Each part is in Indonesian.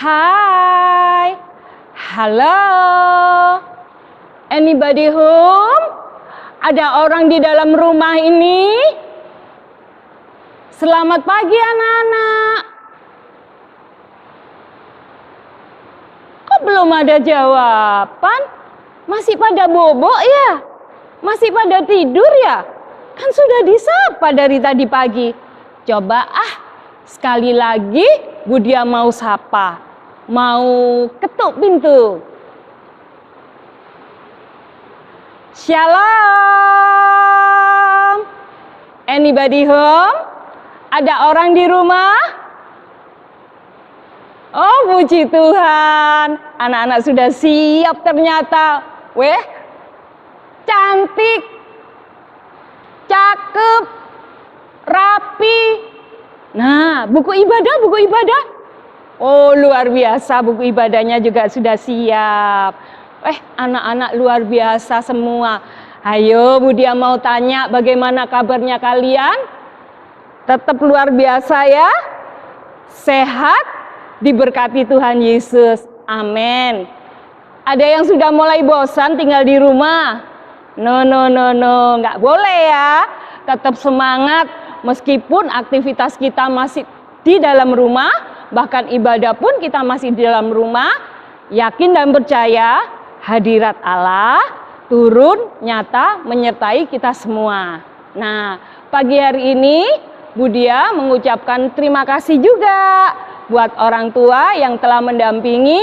Hai, halo, anybody home? Ada orang di dalam rumah ini? Selamat pagi anak-anak. Kok belum ada jawaban? Masih pada bobok ya? Masih pada tidur ya? Kan sudah disapa dari tadi pagi. Coba sekali lagi Budia mau sapa. Mau ketuk pintu. Shalom. Anybody home? Ada orang di rumah? Oh, puji Tuhan. Anak-anak sudah siap ternyata. Weh, cantik, cakep, rapi. Nah, buku ibadah. Oh, luar biasa, buku ibadahnya juga sudah siap. Anak-anak luar biasa semua. Ayo, Budia mau tanya bagaimana kabarnya kalian? Tetap luar biasa ya? Sehat, diberkati Tuhan Yesus. Amin. Ada yang sudah mulai bosan tinggal di rumah? No, nggak boleh ya. Tetap semangat meskipun aktivitas kita masih di dalam rumah, bahkan ibadah pun kita masih di dalam rumah. Yakin dan percaya hadirat Allah turun nyata menyertai kita semua. Nah, pagi hari ini Budia mengucapkan terima kasih juga buat orang tua yang telah mendampingi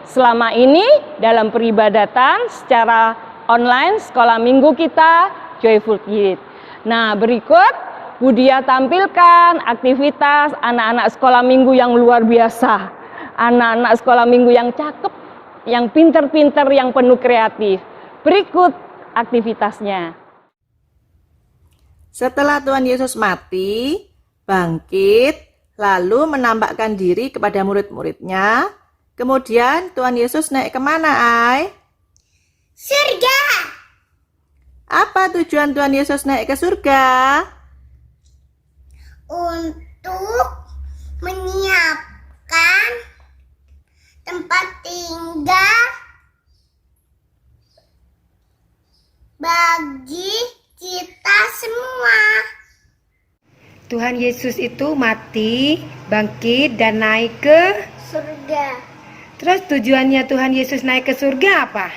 selama ini dalam peribadatan secara online sekolah minggu kita Joyful Kids. Nah, berikut Budia tampilkan aktivitas anak-anak sekolah minggu yang luar biasa. Anak-anak sekolah minggu yang cakep, yang pinter-pinter, yang penuh kreatif. Berikut aktivitasnya. Setelah Tuhan Yesus mati, bangkit, lalu menampakkan diri kepada murid-muridnya. Kemudian Tuhan Yesus naik kemana, Ai? Surga. Apa tujuan Tuhan Yesus naik ke surga? Untuk menyiapkan tempat tinggal bagi kita semua. Tuhan Yesus itu mati, bangkit, dan naik ke Surga. Terus tujuannya Tuhan Yesus naik ke surga apa?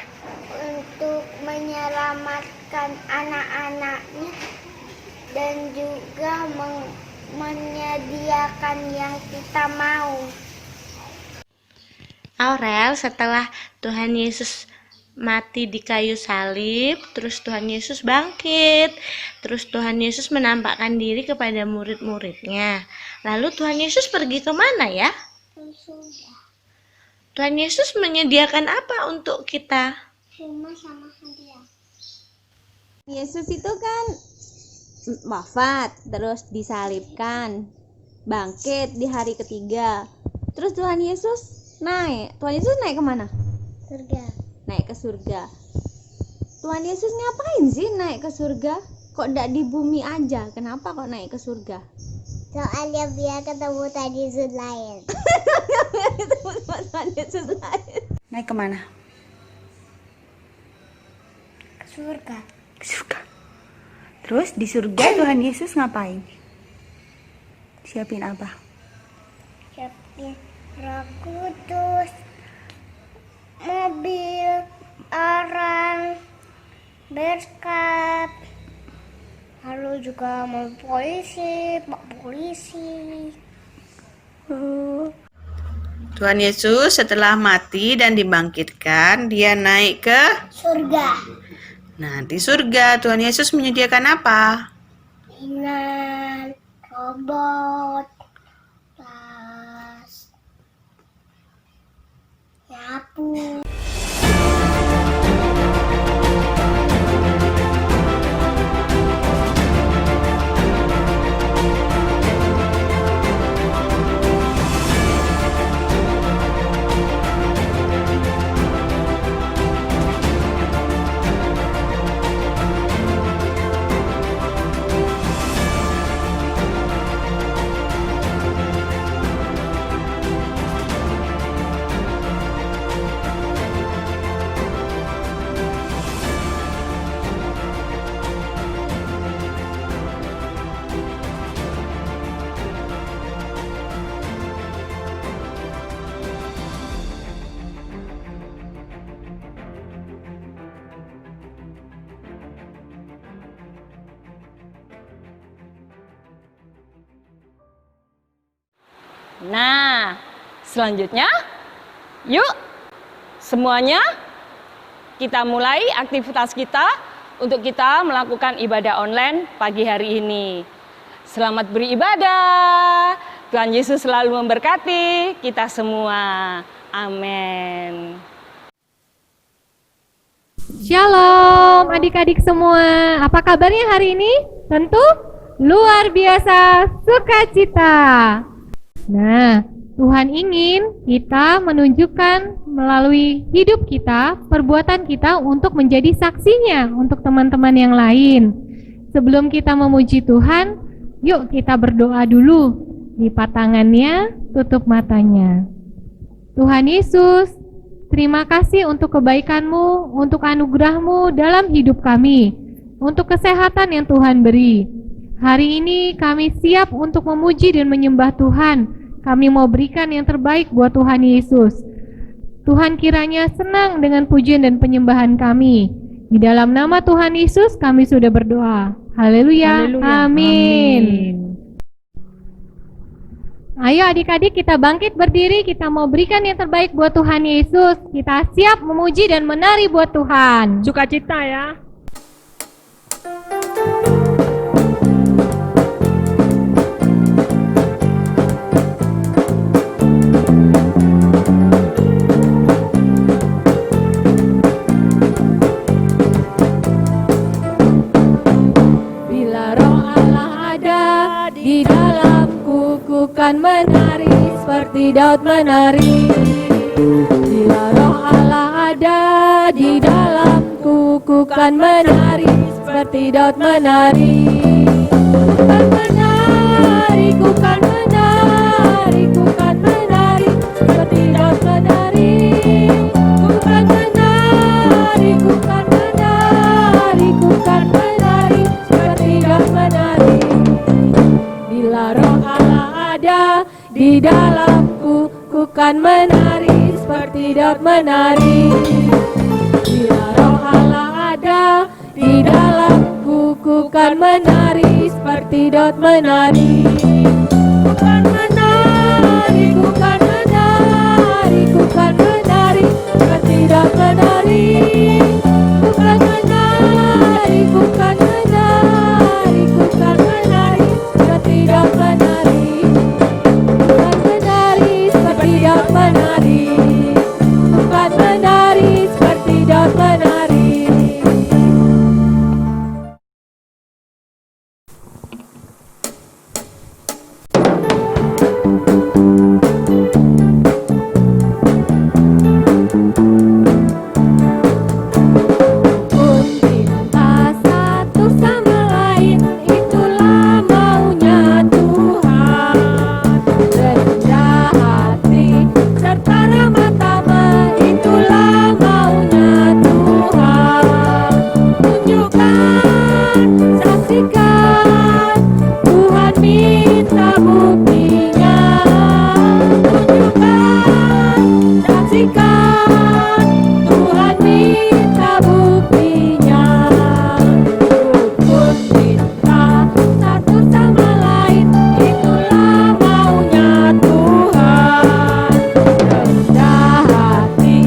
Untuk menyelamatkan anak-anaknya dan juga menyediakan yang kita mau. Aurel, setelah Tuhan Yesus mati di kayu salib, terus Tuhan Yesus bangkit, terus Tuhan Yesus menampakkan diri kepada murid-muridnya. Lalu Tuhan Yesus pergi kemana ya? Tuhan Yesus menyediakan apa untuk kita? Cuma sama hadiah. Yesus itu kan wafat, terus disalibkan, bangkit di hari ketiga. Terus Tuhan Yesus naik. Tuhan Yesus naik kemana? Surga. Naik ke surga. Tuhan Yesus ngapain sih naik ke surga? Kok tidak di bumi aja? Kenapa kok naik ke surga? Soalnya biar ketemu Tuhan Yesus lain. Tuhan Yesus lain. Naik kemana? Ke surga. Ke surga. Terus di surga Tuhan Yesus ngapain? Siapin apa? Siapin Roh Kudus, mobil, orang, berkat, lalu juga mau polisi, pak polisi. Tuhan Yesus setelah mati dan dibangkitkan, dia naik ke Surga. Nah, di surga Tuhan Yesus menyediakan apa? Mainan, robot, tas, nyapu. Nah, selanjutnya yuk semuanya kita mulai aktivitas kita untuk kita melakukan ibadah online pagi hari ini. Selamat beribadah. Tuhan Yesus selalu memberkati kita semua. Amin. Shalom adik-adik semua, apa kabarnya hari ini? Tentu luar biasa sukacita. Nah, Tuhan ingin kita menunjukkan melalui hidup kita, perbuatan kita untuk menjadi saksinya untuk teman-teman yang lain. Sebelum kita memuji Tuhan, yuk kita berdoa dulu. Lipat tangannya, tutup matanya. Tuhan Yesus, terima kasih untuk kebaikan-Mu, untuk anugerah-Mu dalam hidup kami, untuk kesehatan yang Tuhan beri. Hari ini kami siap untuk memuji dan menyembah Tuhan. Kami mau berikan yang terbaik buat Tuhan Yesus. Tuhan kiranya senang dengan pujian dan penyembahan kami. Di dalam nama Tuhan Yesus kami sudah berdoa. Haleluya. Amin. Ayo adik-adik kita bangkit berdiri, kita mau berikan yang terbaik buat Tuhan Yesus. Kita siap memuji dan menari buat Tuhan. Sukacita ya. Bila roh Allah ada di dalamku, ku kan menari seperti Daud menari. Bila roh Allah ada di dalamku, ku kan menari seperti Daud menari. Ku kan menari, ku kan menari, ku kan menari seperti Daud menari. Ku kan menari, ku kan menari, ku kan menari seperti Daud menari. Bila roh Allah ada di dalamku, ku kan menari seperti Daud menari. Bila roh Allah ada di dalamku, ku kan menari seperti Daud menari. Ku kan menari, ku kan menari, ku kan menari seperti Daud menari. Ku kan menari, ku kan menari, ku kan menari seperti Daud menari. Ku kan menari seperti Daud menari. Ku kan menari seperti Daud menari. Pun cinta satu sama lain, itulah maunya Tuhan. Rendah hati serta ramah tamah, itulah maunya Tuhan. Tunjukkan, saksikan, Tuhan minta buktinya. Tunjukkan, saksikan, Tuhan minta buktinya. Rukun cinta satu sama lain, itulah maunya Tuhan. Rendah hati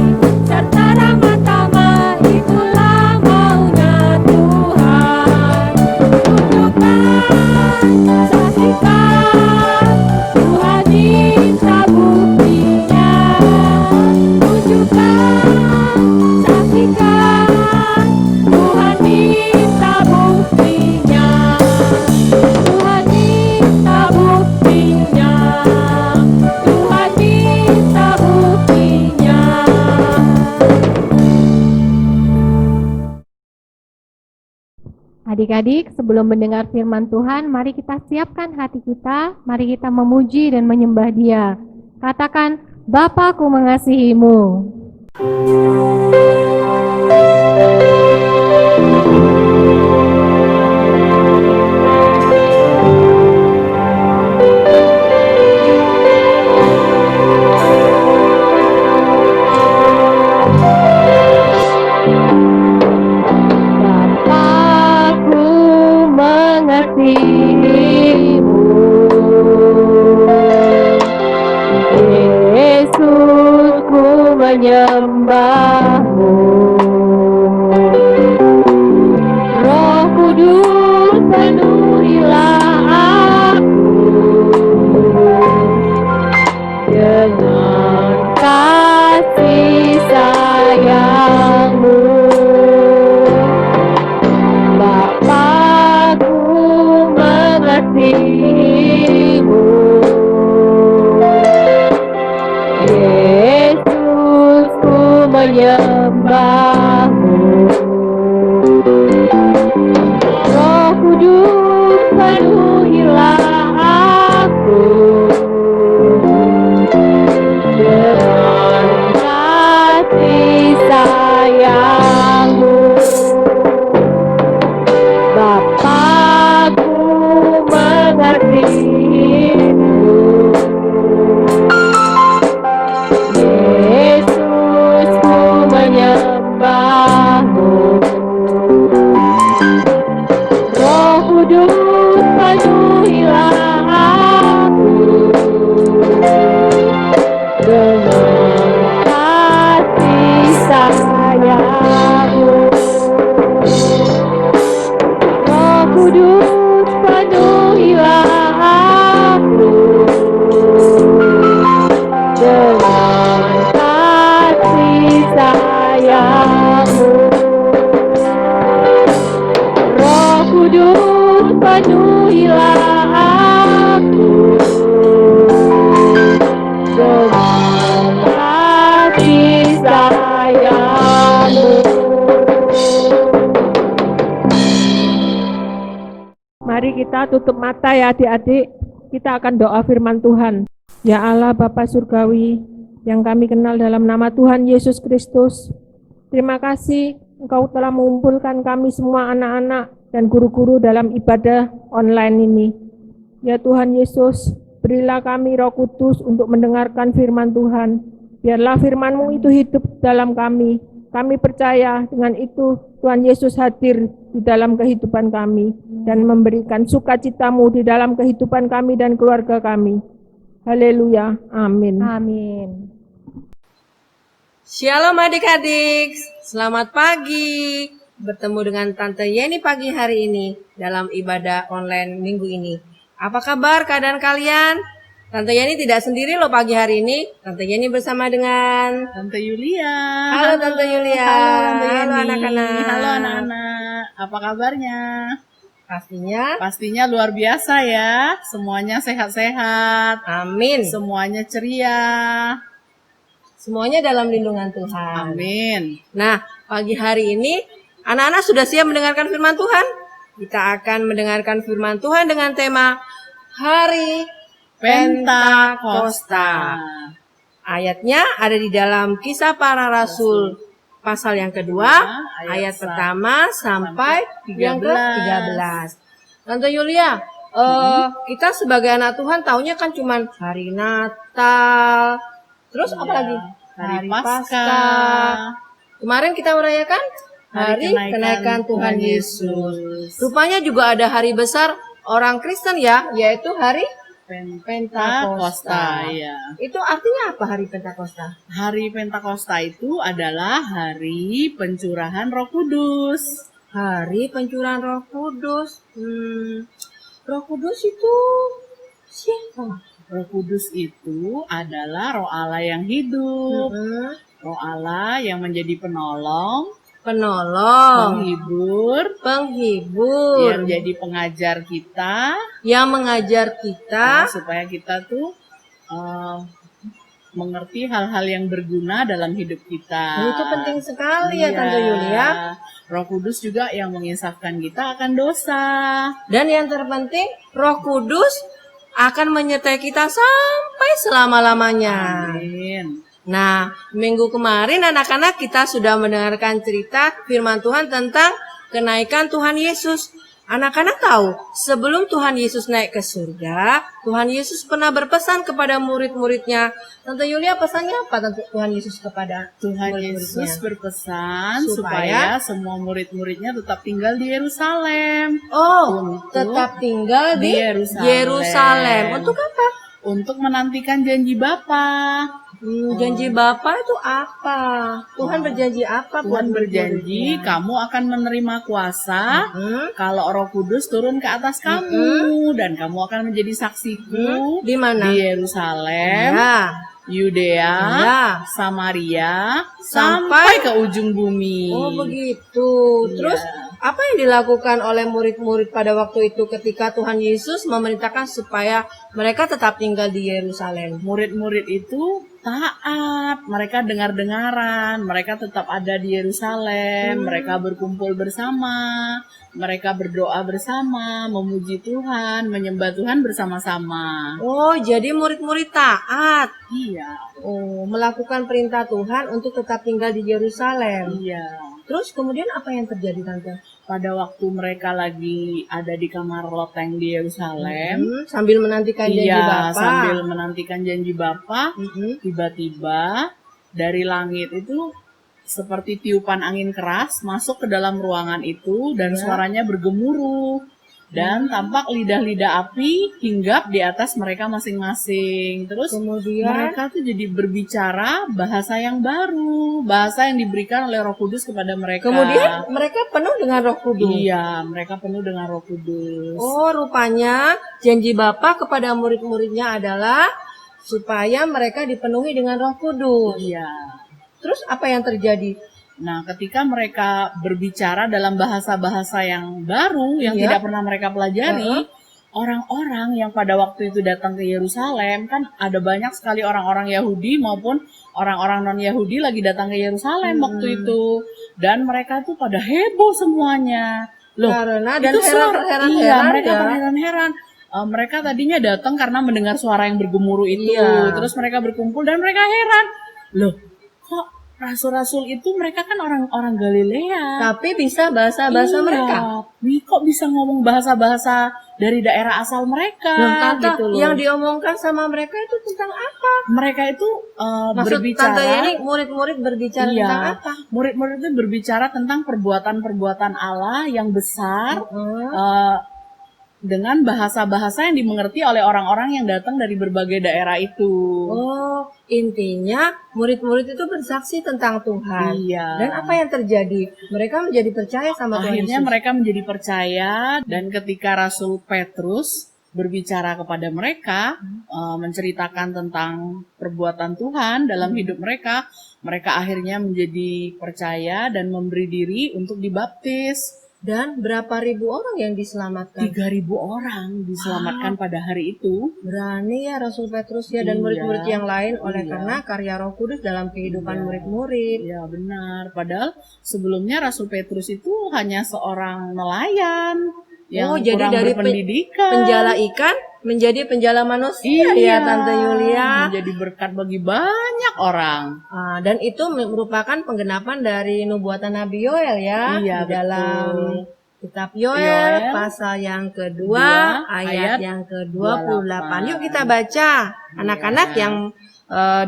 serta ramah tamah, itulah maunya Tuhan. Tunjukkan, saksikan, Tuhan minta buktinya. Tunjukkan, saksikan, Tuhan minta buktinya. Tuhan minta buktinya. Tuhan minta buktinya. Adik-adik, sebelum mendengar firman Tuhan, mari kita siapkan hati kita, mari kita memuji dan menyembah Dia. Katakan, Bapa-Ku mengasihimu. Bapa-Ku mengasihimu. menyembahmu. Roh Kudus penuhilah aku dengan kasih sayang-Mu. Bapakku mengasihi-Mu, Yesusku menyembah-Mu. Roh Kudus penuhilah aku dengan kasih sayang-Mu. Bapakku mengasihi-Mu, Yesusku menyembah-Mu. Roh Kudus penuhilah aku dengan kasih sayang-Mu. Roh Kudus penuhilah aku dengan kasih sayang-Mu. Roh Kudus penuhilah aku dengan kasih sayang-Mu. Mari kita tutup mata ya adik-adik, kita akan doa firman Tuhan. Ya Allah Bapa Surgawi, yang kami kenal dalam nama Tuhan Yesus Kristus, terima kasih Engkau telah mengumpulkan kami semua anak-anak dan guru-guru dalam ibadah online ini. Ya Tuhan Yesus, berilah kami Roh Kudus untuk mendengarkan firman Tuhan. Biarlah firman-Mu itu hidup dalam kami. Kami percaya dengan itu Tuhan Yesus hadir di dalam kehidupan kami dan memberikan sukacita-Mu di dalam kehidupan kami dan keluarga kami. Haleluya. Amin. Amin. Shalom adik-adik, selamat pagi. Bertemu dengan Tante Yeni pagi hari ini dalam ibadah online minggu ini. Apa kabar keadaan kalian? Tante Yeni tidak sendiri loh pagi hari ini. Tante Yeni bersama dengan Tante Yulia. Halo Tante Yulia. Halo Tante Yeni. Halo anak-anak. Halo anak-anak. Apa kabarnya? Pastinya luar biasa ya. Semuanya sehat-sehat. Amin. Semuanya ceria. Semuanya dalam lindungan Tuhan. Amin. Nah, pagi hari ini anak-anak sudah siap mendengarkan firman Tuhan? Kita akan mendengarkan firman Tuhan dengan tema Hari Pentakosta. Ayatnya ada di dalam Kisah Para Rasul pasal yang kedua, ayat pertama sampai yang ke-13. Tante Yulia, kita sebagai anak Tuhan taunya kan cuma hari Natal, terus apa lagi? Hari Paskah. Kemarin kita merayakan hari kenaikan Tuhan Yesus. Rupanya juga ada hari besar orang Kristen ya, yaitu hari Pentakosta. Ya. Itu artinya apa hari Pentakosta? Hari Pentakosta itu adalah hari pencurahan Roh Kudus. Hari pencurahan Roh Kudus. Roh Kudus itu siapa? Roh Kudus itu adalah Roh Allah yang hidup. Roh Allah yang menjadi penolong, penghibur, yang jadi pengajar kita, yang mengajar kita, supaya kita tuh mengerti hal-hal yang berguna dalam hidup kita. Itu penting sekali ya Tante Yulia. Roh Kudus juga yang menginsafkan kita akan dosa. Dan yang terpenting, Roh Kudus akan menyertai kita sampai selama-lamanya. Amin. Nah, minggu kemarin anak-anak kita sudah mendengarkan cerita firman Tuhan tentang kenaikan Tuhan Yesus. Anak-anak tahu, sebelum Tuhan Yesus naik ke surga, Tuhan Yesus pernah berpesan kepada murid-muridnya. Tante Yulia, pesannya apa Tuhan Yesus kepada Tuhan Yesus berpesan supaya semua murid-muridnya tetap tinggal di Yerusalem. Tetap tinggal di Yerusalem. Untuk apa? Untuk menantikan janji Bapa. Janji Bapa itu apa? Tuhan berjanji apa? Tuhan berjanji kamu akan menerima kuasa kalau Roh Kudus turun ke atas kamu dan kamu akan menjadi saksiku Di mana? di Yerusalem, Ya. Yudea, Ya. Samaria, sampai ke ujung bumi. Oh begitu. Terus apa yang dilakukan oleh murid-murid pada waktu itu ketika Tuhan Yesus memerintahkan supaya mereka tetap tinggal di Yerusalem? Murid-murid itu taat, mereka dengar-dengaran, mereka tetap ada di Yerusalem, mereka berkumpul bersama, mereka berdoa bersama, memuji Tuhan, menyembah Tuhan bersama-sama. Oh, jadi murid-murid taat. Iya. Oh, melakukan perintah Tuhan untuk tetap tinggal di Yerusalem. Iya. Terus kemudian apa yang terjadi, Tante? Pada waktu mereka lagi ada di kamar loteng di Yerusalem, Sambil menantikan janji Bapa. sambil menantikan janji Bapa, tiba-tiba dari langit itu seperti tiupan angin keras masuk ke dalam ruangan itu dan suaranya bergemuruh. Dan tampak lidah-lidah api hinggap di atas mereka masing-masing. Terus kemudian mereka tuh jadi berbicara bahasa yang baru, bahasa yang diberikan oleh Roh Kudus kepada mereka. Kemudian mereka penuh dengan Roh Kudus. Iya, mereka penuh dengan Roh Kudus. Oh, rupanya janji Bapa kepada murid-muridnya adalah supaya mereka dipenuhi dengan Roh Kudus. Iya. Terus apa yang terjadi? Nah, ketika mereka berbicara dalam bahasa-bahasa yang baru, yang tidak pernah mereka pelajari, orang-orang yang pada waktu itu datang ke Yerusalem, kan ada banyak sekali orang-orang Yahudi maupun orang-orang non-Yahudi lagi datang ke Yerusalem waktu itu. Dan mereka tuh pada heboh semuanya. Loh, Karena dan itu heran-heran mereka ya. terheran-heran. Mereka tadinya datang karena mendengar suara yang bergemuruh itu. Iya. Terus mereka berkumpul dan mereka heran. Loh, kok rasul-rasul itu mereka kan orang-orang Galilea. Tapi bisa bahasa-bahasa mereka. Kok bisa ngomong bahasa-bahasa dari daerah asal mereka? Tante, gitu loh. yang diomongkan sama mereka itu tentang apa? Mereka itu Maksud berbicara. Tante ini murid-murid berbicara tentang apa? Murid-murid itu berbicara tentang perbuatan-perbuatan Allah yang besar. Dengan bahasa-bahasa yang dimengerti oleh orang-orang yang datang dari berbagai daerah itu. Oh, intinya murid-murid itu bersaksi tentang Tuhan. Iya. Dan apa yang terjadi? Mereka menjadi percaya sama Tuhan Akhirnya Yesus. mereka menjadi percaya dan ketika Rasul Petrus berbicara kepada mereka, menceritakan tentang perbuatan Tuhan dalam hidup mereka, mereka akhirnya menjadi percaya dan memberi diri untuk dibaptis. Dan berapa ribu orang yang diselamatkan? 3.000 orang diselamatkan pada hari itu. Berani ya Rasul Petrus ya dan murid-murid yang lain oleh karena karya Roh Kudus dalam kehidupan murid-murid. Ya benar. Padahal sebelumnya Rasul Petrus itu hanya seorang nelayan yang jadi kurang dari berpendidikan. penjala ikan menjadi penjala manusia ya Tante Yulia. Menjadi berkat bagi banyak orang. Dan itu merupakan penggenapan dari nubuatan Nabi Yoel ya. Iya, di dalam betul. kitab Yoel pasal yang kedua ayat yang ke-28. Yuk kita baca. Anak-anak yang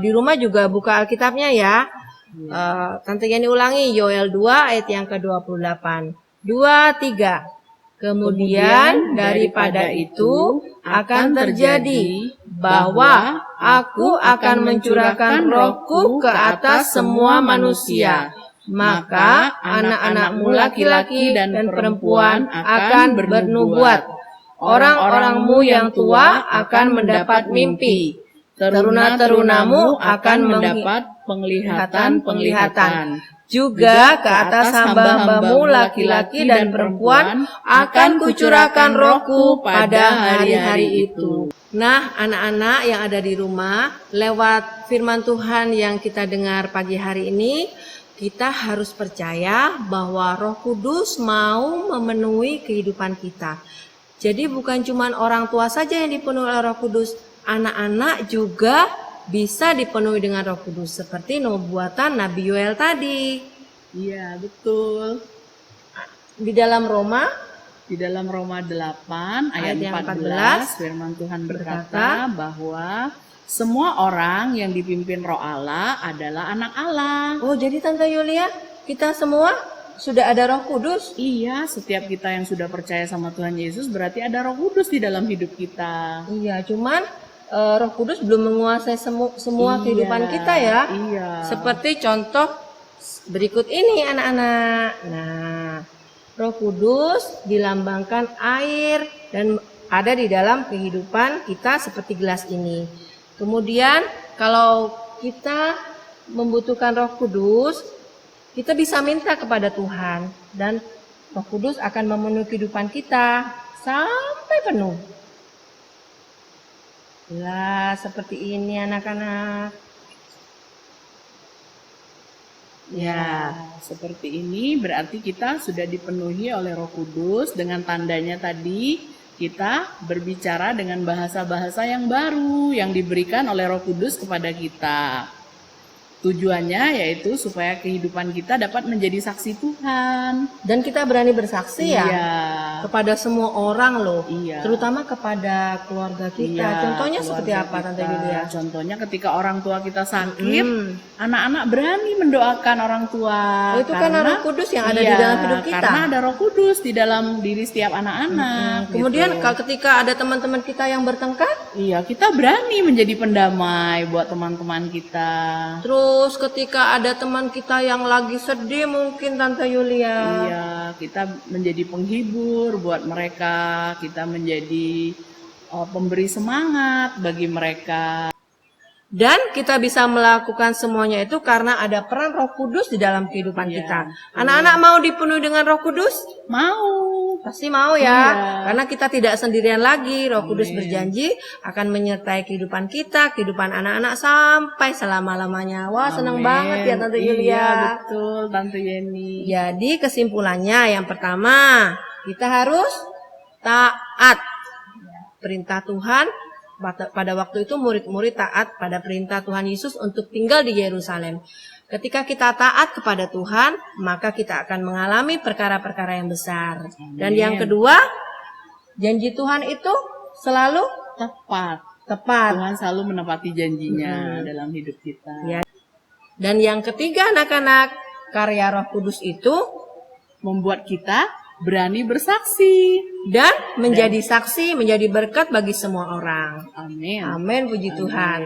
di rumah juga buka Alkitabnya ya. Tante Yani ulangi Yoel 2 ayat yang ke-28. 2, 3. Kemudian daripada itu akan terjadi bahwa aku akan mencurahkan rohku ke atas semua manusia. Maka anak-anakmu laki-laki dan perempuan akan bernubuat. Orang-orangmu yang tua akan mendapat mimpi. Teruna-terunamu akan mendapat penglihatan-penglihatan. Juga ke atas hamba-hambamu laki-laki dan perempuan akan kucurahkan rohku pada hari-hari itu. Nah, anak-anak yang ada di rumah, lewat firman Tuhan yang kita dengar pagi hari ini, kita harus percaya bahwa Roh Kudus mau memenuhi kehidupan kita. Jadi bukan cuma orang tua saja yang dipenuhi oleh Roh Kudus, anak-anak juga bisa dipenuhi dengan Roh Kudus seperti nubuatan Nabi Yoel tadi. Iya, betul. Di dalam Roma 8 ayat yang 14 firman Tuhan berkata bahwa semua orang yang dipimpin Roh Allah adalah anak Allah. Oh, jadi Tante Yulia, kita semua sudah ada Roh Kudus? Iya, setiap kita yang sudah percaya sama Tuhan Yesus berarti ada Roh Kudus di dalam hidup kita. Iya, cuman Roh Kudus belum menguasai semua kehidupan kita ya. Iya. Seperti contoh berikut ini anak-anak. Nah, Roh Kudus dilambangkan air dan ada di dalam kehidupan kita seperti gelas ini. Kemudian kalau kita membutuhkan Roh Kudus, kita bisa minta kepada Tuhan dan Roh Kudus akan memenuhi kehidupan kita sampai penuh. Lah, seperti ini anak-anak. Ya, seperti ini berarti kita sudah dipenuhi oleh Roh Kudus. Dengan tandanya tadi kita berbicara dengan bahasa-bahasa yang baru yang diberikan oleh Roh Kudus kepada kita. Tujuannya yaitu supaya kehidupan kita dapat menjadi saksi Tuhan. Dan kita berani bersaksi ya kepada semua orang loh. Iya. Terutama kepada keluarga kita. Iya, Contohnya keluarga seperti apa kita. Tante Yulia? Contohnya ketika orang tua kita sakit, anak-anak berani mendoakan orang tua. Oh, itu karena Roh Kudus yang ada di dalam hidup kita. Karena ada Roh Kudus di dalam diri setiap anak-anak. Kemudian gitu. kalau ketika ada teman-teman kita yang bertengkar, Iya, kita berani menjadi pendamai buat teman-teman kita. terus ketika ada teman kita yang lagi sedih mungkin Tante Yulia. Iya, kita menjadi penghibur buat mereka, kita menjadi pemberi semangat bagi mereka. Dan kita bisa melakukan semuanya itu karena ada peran Roh Kudus di dalam kehidupan kita. Anak-anak mau dipenuhi dengan Roh Kudus? Mau. Pasti mau ya. Iya. Karena kita tidak sendirian lagi. Roh Kudus berjanji akan menyertai kehidupan kita, kehidupan anak-anak sampai selama-lamanya. Wah, senang Amin. banget ya Tante Yulia. Iya, betul Tante Yeni. Jadi kesimpulannya yang pertama, kita harus taat. Perintah Tuhan, pada waktu itu murid-murid taat pada perintah Tuhan Yesus untuk tinggal di Yerusalem. Ketika kita taat kepada Tuhan, maka kita akan mengalami perkara-perkara yang besar. Dan yang kedua, janji Tuhan itu selalu tepat. Tepat. Tuhan selalu menepati janjinya dalam hidup kita. Ya. Dan yang ketiga anak-anak, karya Roh Kudus itu membuat kita berani bersaksi dan menjadi saksi, menjadi berkat bagi semua orang. Amin. Amin, puji Tuhan.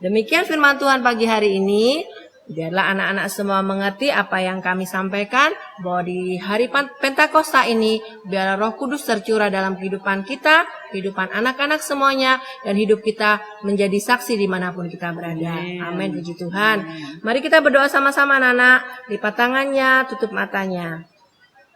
Demikian firman Tuhan pagi hari ini. Biarlah anak-anak semua mengerti apa yang kami sampaikan, bahwa di hari Pentakosta ini biarlah Roh Kudus tercurah dalam kehidupan kita, kehidupan anak-anak semuanya, dan hidup kita menjadi saksi dimanapun kita berada. Amin, puji Tuhan. Mari kita berdoa sama-sama anak-anak. Lipat tangannya, tutup matanya.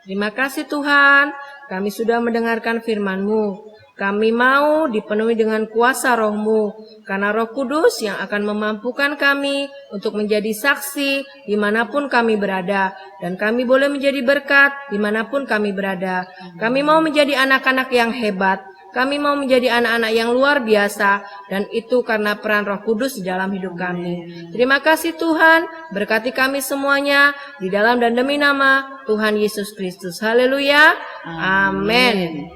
Terima kasih Tuhan, kami sudah mendengarkan firman-Mu. Kami mau dipenuhi dengan kuasa Roh-Mu, karena Roh Kudus yang akan memampukan kami untuk menjadi saksi dimanapun kami berada. Dan kami boleh menjadi berkat dimanapun kami berada. Kami mau menjadi anak-anak yang hebat. Kami mau menjadi anak-anak yang luar biasa. Dan itu karena peran Roh Kudus di dalam hidup kami. Terima kasih Tuhan, berkati kami semuanya di dalam dan demi nama Tuhan Yesus Kristus. Haleluya. Amin.